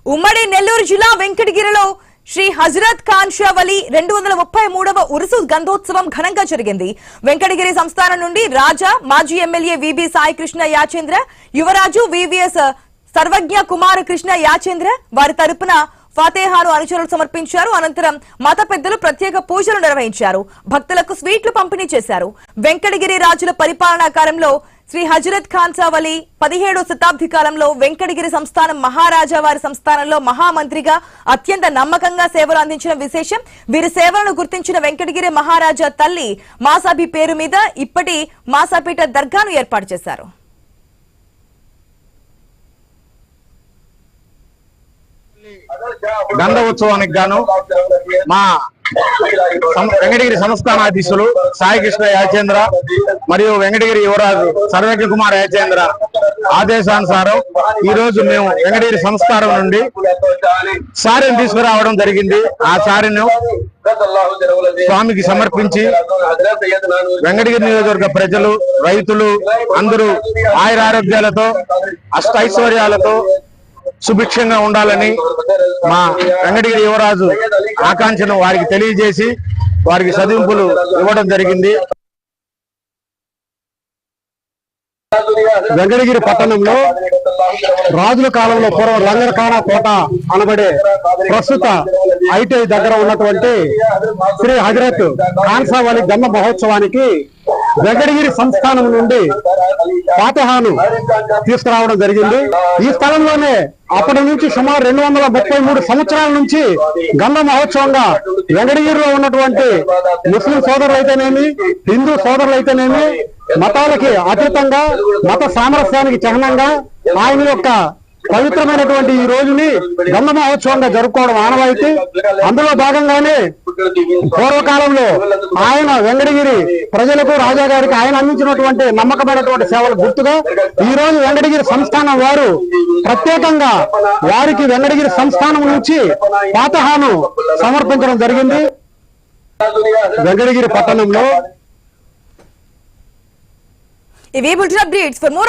ఉమ్మడి నెల్లూరు జిల్లా వెంకటగిరిలో శ్రీ హజరత్ ఖాన్ షా వలి 233వ ఉరుసు గంధోత్సవం ఘనంగా జరిగింది. వెంకటగిరి సంస్థానం నుండి రాజా, మాజీ ఎమ్మెల్యే విబి సాయి కృష్ణ యాచేంద్ర, యువరాజు వివిఎస్ సర్వజ్ఞ కుమార్ కృష్ణ యాచేంద్ర వారి తరపున ఫాతేహాను అనుచరులు సమర్పించారు. అనంతరం మత పెద్దలు ప్రత్యేక పూజలు నిర్వహించారు. భక్తులకు స్వీట్లు పంపిణీ చేశారు. వెంకటగిరి రాజుల పరిపాలనా కాలంలో శ్రీ హజరత్ ఖాన్ షా వలి 17వ శతాబ్ది కాలంలో వెంకటగిరి సంస్థానం మహారాజా వారి సంస్థానంలో మహామంత్రిగా అత్యంత నమ్మకంగా సేవలు అందించిన విశేషం. వీరి సేవలను గుర్తించిన వెంకటగిరి మహారాజా తల్లి మాసాబి పేరు మీద ఇప్పటి మాసాపీఠ దర్గాను ఏర్పాటు చేశారు. గంధ ఉత్సవానికి గాను మా వెంకటగిరి సంస్థానాధీశులు సాయి కృష్ణ యాచేంద్ర మరియు వెంకటగిరి యువరాజు సర్వజ్ఞ కుమార్ యాచేంద్ర ఆదేశానుసారం ఈ రోజు మేము వెంకటగిరి సంస్థానం నుండి సారిని తీసుకురావడం జరిగింది. ఆ సారిను స్వామికి సమర్పించి వెంకటగిరి నియోజకవర్గ ప్రజలు, రైతులు అందరూ ఆయురారోగ్యాలతో అష్టైశ్వర్యాలతో సుభిక్షంగా ఉండాలని మా వెంకటగిరి యువరాజు ఆకాంక్షను వారికి తెలియజేసి వారికి చదివింపులు ఇవ్వడం జరిగింది. వెంకటగిరి పట్టణంలో రాజుల కాలంలో పూర్వం లంగరఖానా కోట అనబడే ప్రస్తుత ఐటీఐ దగ్గర ఉన్నటువంటి శ్రీ హజరత్ ఖాన్ షా వలి గంధ మహోత్సవానికి వెంకటగిరి సంస్థానం నుండి ఫాతేహాను తీసుకురావడం జరిగింది. ఈ స్థలంలోనే అప్పటి నుంచి సుమారు 233 సంవత్సరాల నుంచి గంధ మహోత్సవంగా వెంకటగిరిలో ఉన్నటువంటి ముస్లిం సోదరులైతేనేమి, హిందూ సోదరులైతేనేమి మతాలకి అతీతంగా మత సామరస్యానికి చిహ్నంగా ఆయన యొక్క పవిత్రమైనటువంటి ఈ రోజుని గంధ మహోత్సవంగా జరుపుకోవడం ఆనవాయితీ. అందులో భాగంగానే పూర్వకాలంలో ఆయన వెంకటగిరి ప్రజలకు, రాజా గారికి ఆయన అందించినటువంటి నమ్మకమైనటువంటి సేవలు గుర్తుగా ఈ రోజు వెంకటగిరి సంస్థానం వారు ప్రత్యేకంగా వారికి వెంకటగిరి సంస్థానం నుంచి ఫాతేహాను సమర్పించడం జరిగింది. వెంకటగిరి పట్టణంలో ఇవి బులెటిన్ అప్డేట్స్. For more